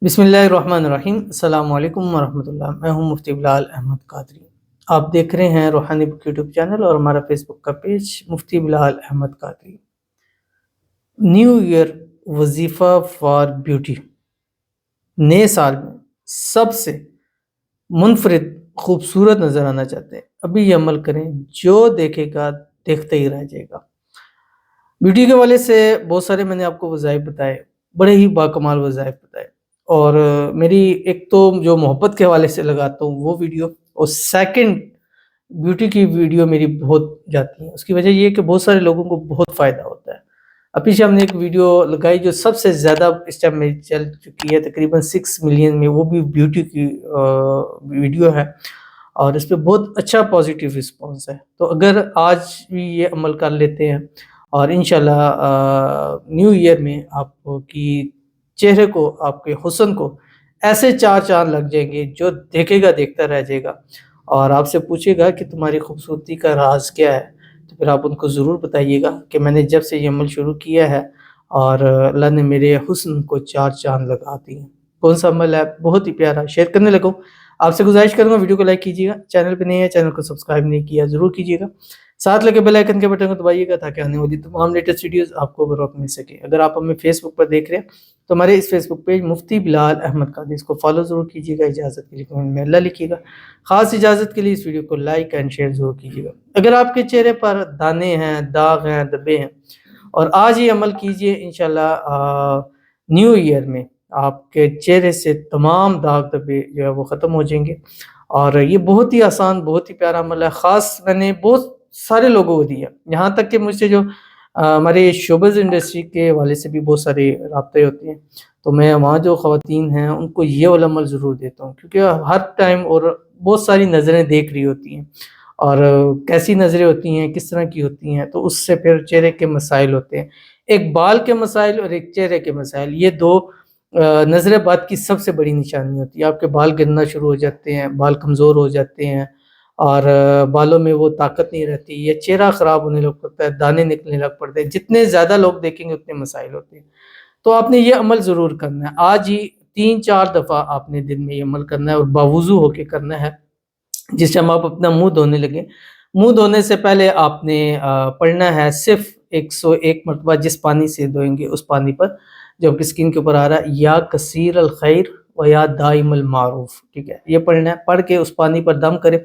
बिस्मिल्लाहिर्रहमानिर्रहीम। अस्सलाम वालेकुम वरहमतुल्लाह। मैं हूं मुफ्ती बिलाल अहमद कादरी। आप देख रहे हैं रूहानी बुक यूट्यूब चैनल और हमारा फेसबुक का page Mufti Bilal Ahmed Qadri. New year वजीफ़ा फॉर ब्यूटी। नए साल में सबसे मुनफरिद खूबसूरत नज़र आना चाहते हैं, अभी ये अमल करें, जो देखेगा देखते ही रह जाएगा। ब्यूटी के वाले से बहुत सारे मैंने आपको वज़ाइफ बताए, बड़े ही बाकमाल वज़ाइफ बताए। और मेरी एक तो जो मोहब्बत के हवाले से लगाता हूँ वो वीडियो, और सेकंड ब्यूटी की वीडियो मेरी बहुत जाती है। उसकी वजह ये है कि बहुत सारे लोगों को बहुत फ़ायदा होता है। अब पीछे हमने एक वीडियो लगाई जो सबसे ज़्यादा इस टाइम में चल चुकी है, तकरीबन 6 मिलियन में, वो भी ब्यूटी की वीडियो है और इस पे बहुत अच्छा पॉजिटिव रिस्पॉन्स है। तो अगर आज भी ये अमल कर लेते हैं और इंशाल्लाह न्यू ईयर में आपकी चेहरे को, आपके हुस्न को ऐसे चार चांद लग जाएंगे, जो देखेगा देखता रह जाएगा और आपसे पूछेगा कि तुम्हारी खूबसूरती का राज क्या है। तो फिर आप उनको ज़रूर बताइएगा कि मैंने जब से ये अमल शुरू किया है और अल्लाह ने मेरे हुस्न को चार चांद लगा दिए। कौन सा अमल है? बहुत ही प्यारा, शेयर करने लगूँ। आपसे गुजारिश करूँगा वीडियो को लाइक कीजिएगा, चैनल पे नए हैं चैनल को सब्सक्राइब नहीं किया ज़रूर कीजिएगा, साथ लगे बेल आइकन के बटन को दबाइएगा ताकि आने वाली तमाम लेटेस्ट वीडियोस आपको बर वक्त मिल सके। अगर आप हमें फेसबुक पर देख रहे हैं तो हमारे इस फेसबुक पेज मुफ्ती बिलाल अहमद कादरी, इसको फॉलो ज़रूर कीजिएगा। इजाज़त के लिए कमेंट में अल्लाह लिखिएगा। ख़ास इजाज़त के लिए इस वीडियो को लाइक एंड शेयर ज़रूर कीजिएगा। अगर आपके चेहरे पर दाने हैं, दाग हैं, धब्बे हैं, और आज ही अमल कीजिए, इंशाल्लाह न्यू ईयर में आपके चेहरे से तमाम दाग धब्बे जो है वो ख़त्म हो जाएंगे। और ये बहुत ही आसान, बहुत ही प्यारा अमल है। ख़ास मैंने बहुत सारे लोगों को दिया, यहाँ तक कि मुझसे जो हमारे शोबिज़ इंडस्ट्री के वाले से भी बहुत सारे राब्ते होते हैं, तो मैं वहाँ जो ख़वातीन हैं उनको ये वाला अमल ज़रूर देता हूँ, क्योंकि हर टाइम और बहुत सारी नज़रें देख रही होती हैं और कैसी नज़रें होती हैं, किस तरह की होती हैं, तो उससे फिर चेहरे के मसाइल होते हैं। एक बाल के मसाइल और एक चेहरे के मसाइल, ये दो नज़र बद की सबसे बड़ी निशानी होती है। आपके बाल गिरना शुरू हो जाते हैं, बाल कमज़ोर हो जाते हैं और बालों में वो ताकत नहीं रहती, या चेहरा ख़राब होने लग पड़ता है, दाने निकलने लग पड़ते हैं। जितने ज़्यादा लोग देखेंगे उतने मसाइल होते हैं। तो आपने ये अमल ज़रूर करना है। आज ही 3-4 दफ़ा आपने दिन में ये अमल करना है और बावुज़ू होके करना है। जिस टाइम आप अपना मुँह धोने लगें, मुँह धोने से पहले आपने पढ़ना है सिर्फ़ 101 मरतबा, जिस पानी से धोएँगे उस पानी पर जो आपकी स्किन के ऊपर आ रहा है, या कसीर अल खैर व या दाइम अल मारूफ, ठीक है? ये पढ़ना है। पढ़ के उस पानी पर दम करें,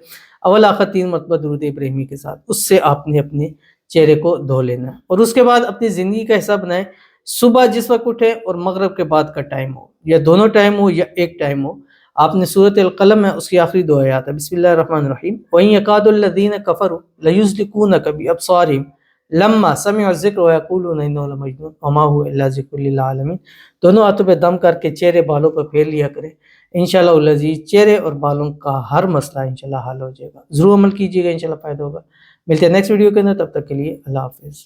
अव्वल आखिर 3 मरतबा दुरूद इब्राहिमी के साथ, उससे आपने अपने चेहरे को धो लेना है। और उसके बाद अपनी ज़िंदगी का हिस्सा बनाएँ, सुबह जिस वक़्त उठें और मगरिब के बाद का टाइम हो, या दोनों टाइम हो या एक टाइम हो, आपने सूरत अल कलम है उसकी आखिरी 2 आयत है, बिस्मिल्लाहिर्रहमानिर्रहीम, व इन यकादुल लज़ीना कफ़रू लयुज़्लिकूनका बिअब्सारिहिम लम्मा समिअ ज़िक्र व यक़ूलूना इन्नहु लमजनून व मा हुवा इल्ला ज़िक्रुल लिल आलमीन। दोनों हाथों पे दम करके चेहरे बालों पर फेर लिया करें। इंशाअल्लाह उल अज़ीज़ चेहरे और बालों का हर मसला इंशाअल्लाह हल हो जाएगा। ज़रूर अमल कीजिएगा, इंशाअल्लाह फ़ायदा होगा। मिलते हैं नेक्स्ट वीडियो के अंदर, तब तक के लिए अल्लाह हाफ़िज़।